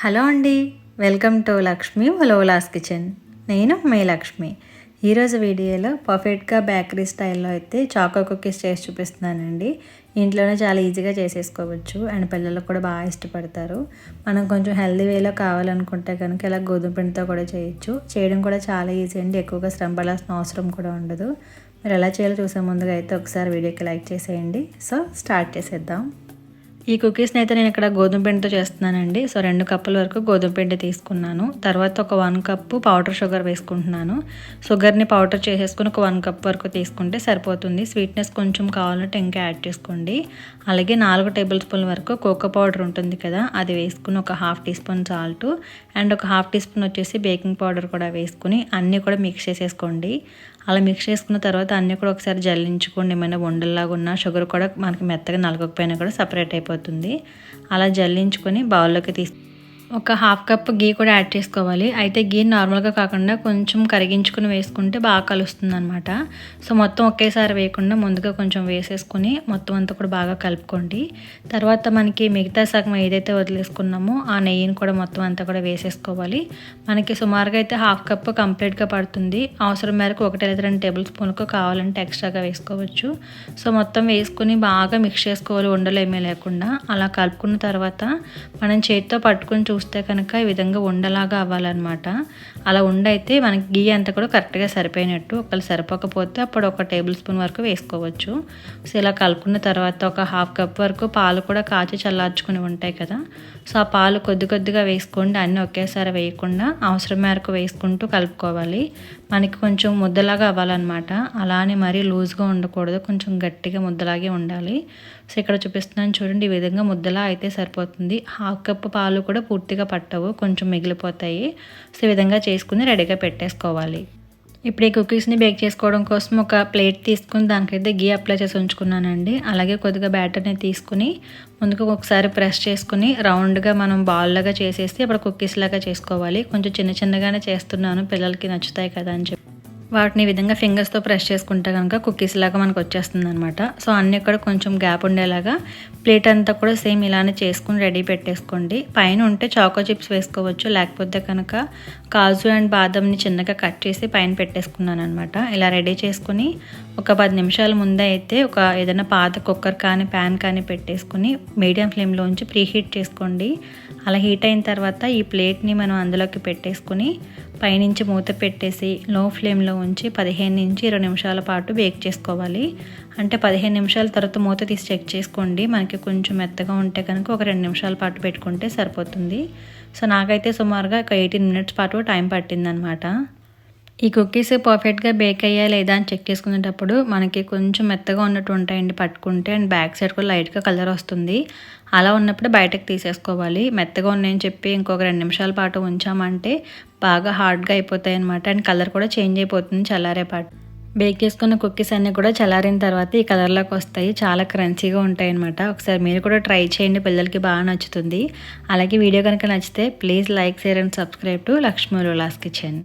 Hello అండి, welcome to Lakshmi వలోలాస్ kitchen. నేను మీ లక్ష్మి. ఈరోజు వీడియోలో పర్ఫెక్ట్గా బేకరీ స్టైల్లో అయితే చాకో కుకీస్ చేసి చూపిస్తున్నానండి. ఇంట్లోనే చాలా ఈజీగా చేసేసుకోవచ్చు అండ్ పిల్లలకు కూడా బాగా ఇష్టపడతారు. మనం కొంచెం హెల్దీ వేలో కావాలనుకుంటే కనుక ఇలా గోధుమ పిండితో కూడా చేయొచ్చు. చేయడం కూడా చాలా ఈజీ అండి, ఎక్కువగా శ్రమ పడాల్సిన అవసరం కూడా ఉండదు. మీరు ఎలా చేయాలో చూసే ముందుగా అయితే ఒకసారి వీడియోకి లైక్ చేసేయండి. సో స్టార్ట్ చేసేద్దాం. ఈ కుకీస్ని అయితే నేను ఇక్కడ గోధుమ పిండితో చేస్తున్నానండి. సో 2 కప్పుల వరకు గోధుమ పిండి తీసుకున్నాను. తర్వాత ఒక 1 కప్పు పౌడర్ షుగర్ వేసుకుంటున్నాను. షుగర్ని పౌడర్ చేసేసుకుని ఒక 1 కప్ వరకు తీసుకుంటే సరిపోతుంది. స్వీట్నెస్ కొంచెం కావాలంటే ఇంకా యాడ్ చేసుకోండి. అలాగే 4 టేబుల్ స్పూన్ల వరకు కోకో పౌడర్ ఉంటుంది కదా, అది వేసుకుని ఒక 1/2 టీ స్పూన్ సాల్ట్ అండ్ ఒక 1/2 టీ స్పూన్ వచ్చేసి బేకింగ్ పౌడర్ కూడా వేసుకుని అన్నీ కూడా మిక్స్ చేసేసుకోండి. అలా మిక్స్ చేసుకున్న తర్వాత అన్నీ కూడా ఒకసారి జల్లించుకోండి. ఏమైనా ఉండల్లాగా ఉన్న షుగర్ కూడా మనకి మెత్తగా నలగకపోయినా కూడా సపరేట్ అయిపోతుంది. అలా జల్లించుకొని బౌల్లోకి ఒక 1/2 కప్ గీ కూడా యాడ్ చేసుకోవాలి. అయితే గీ నార్మల్గా కాకుండా కొంచెం కరిగించుకుని వేసుకుంటే బాగా కలుస్తుంది అనమాట. సో మొత్తం ఒకేసారి వేయకుండా ముందుగా కొంచెం వేసేసుకుని మొత్తం అంతా కూడా బాగా కలుపుకోండి. తర్వాత మనకి మిగతా సగం ఏదైతే వదిలేసుకున్నామో ఆ నెయ్యిని కూడా మొత్తం అంతా కూడా వేసేసుకోవాలి. మనకి సుమారుగా అయితే 1/2 కప్ కంప్లీట్గా పడుతుంది. అవసరం మేరకు 1 లేదా 2 టేబుల్ స్పూన్లకు కావాలంటే ఎక్స్ట్రాగా వేసుకోవచ్చు. సో మొత్తం వేసుకుని బాగా మిక్స్ చేసుకోవాలి, ఉండలు ఏమీ లేకుండా. అలా కలుపుకున్న తర్వాత మనం చేతితో పట్టుకుని చూస్తే కనుక ఈ విధంగా ఉండలాగా అవ్వాలన్నమాట. అలా ఉండైతే మనకి గీ అంతా కూడా కరెక్ట్గా సరిపోయినట్టు. ఒకవేళ సరిపోకపోతే అప్పుడు 1 టేబుల్ స్పూన్ వరకు వేసుకోవచ్చు. సో ఇలా కలుపుకున్న తర్వాత ఒక 1/2 కప్ వరకు పాలు కూడా కాచి చల్లార్చుకుని ఉంటాయి కదా, సో ఆ పాలు కొద్ది కొద్దిగా వేసుకోండి. అన్నీ ఒకేసారి వేయకుండా అవసరం మేరకు వేసుకుంటూ కలుపుకోవాలి. మనకి కొంచెం ముద్దలాగా అవ్వాలన్నమాట. అలానే మరీ లూజ్గా ఉండకూడదు, కొంచెం గట్టిగా ముద్దలాగే ఉండాలి. సో ఇక్కడ చూపిస్తున్నాను చూడండి, ఈ విధంగా ముద్దలా అయితే సరిపోతుంది. 1/2 కప్ పాలు కూడా పూర్తిగా పట్టవు, కొంచెం మిగిలిపోతాయి. సో ఈ విధంగా చేసుకుని రెడీగా పెట్టేసుకోవాలి. ఇప్పుడు ఈ కుకీస్ని బేక్ చేసుకోవడం కోసం ఒక ప్లేట్ తీసుకుని దానికైతే గీ అప్లై చేసి ఉంచుకున్నానండి. అలాగే కొద్దిగా బ్యాటర్ని తీసుకుని ముందుకు ఒకసారి ప్రెస్ చేసుకుని రౌండ్గా మనం బాల్ లాగా చేసేసి అప్పుడు కుకీస్ లాగా చేసుకోవాలి. కొంచెం చిన్న చిన్నగానే చేస్తున్నాను, పిల్లలకి నచ్చుతాయి కదా అని చెప్పి. వాటిని ఈ విధంగా ఫింగర్స్తో ప్రెస్ చేసుకుంటే కనుక కుకీస్ లాగా మనకు వచ్చేస్తుంది అనమాట. సో అన్నీ కూడా కొంచెం గ్యాప్ ఉండేలాగా ప్లేట్ అంతా కూడా సేమ్ ఇలానే చేసుకుని రెడీ పెట్టేసుకోండి. పైన ఉంటే చాకో చిప్స్ వేసుకోవచ్చు, లేకపోతే కనుక కాజు అండ్ బాదంని చిన్నగా కట్ చేసి పైన పెట్టేసుకున్నాను అనమాట. ఇలా రెడీ చేసుకుని ఒక 10 నిమిషాల ముందే అయితే ఒక ఏదైనా పాత కుక్కర్ కానీ ప్యాన్ కానీ పెట్టేసుకుని మీడియం ఫ్లేమ్లో ఉంచి ప్రీహీట్ చేసుకోండి. అలా హీట్ అయిన తర్వాత ఈ ప్లేట్ని మనం అందులోకి పెట్టేసుకుని పైనుంచి మూత పెట్టేసి లో ఫ్లేమ్లో ఉంచి 15 నుంచి 20 నిమిషాల పాటు బేక్ చేసుకోవాలి. అంటే 15 నిమిషాల తర్వాత మూత తీసి చెక్ చేసుకోండి. మనకి కొంచెం మెత్తగా ఉంటే కనుక ఒక 2 నిమిషాల పాటు పెట్టుకుంటే సరిపోతుంది. సో నాకైతే సుమారుగా ఒక 18 మినిట్స్ పాటు టైం పట్టిందనమాట. ఈ కుకీస్ పర్ఫెక్ట్గా బేక్ అయ్యా లేదా అని చెక్ చేసుకునేటప్పుడు మనకి కొంచెం మెత్తగా ఉన్నట్టు ఉంటాయండి పట్టుకుంటే, అండ్ బ్యాక్ సైడ్ కూడా లైట్గా కలర్ వస్తుంది. అలా ఉన్నప్పుడు బయటకు తీసేసుకోవాలి. మెత్తగా ఉన్నాయని చెప్పి ఇంకొక 2 నిమిషాల పాటు ఉంచామంటే బాగా హార్డ్గా అయిపోతాయి అనమాట, అండ్ కలర్ కూడా చేంజ్ అయిపోతుంది చల్లారే పాటు. బేక్ చేసుకున్న కుకీస్ అన్నీ కూడా చల్లారిన తర్వాత ఈ కలర్లోకి వస్తాయి, చాలా క్రంచీగా ఉంటాయి అనమాట. ఒకసారి మీరు కూడా ట్రై చేయండి, పిల్లలకి బాగా నచ్చుతుంది. అలాగే వీడియో కనుక నచ్చితే please like, share and subscribe to Lakshmi వలోలాస్ కిచెన్.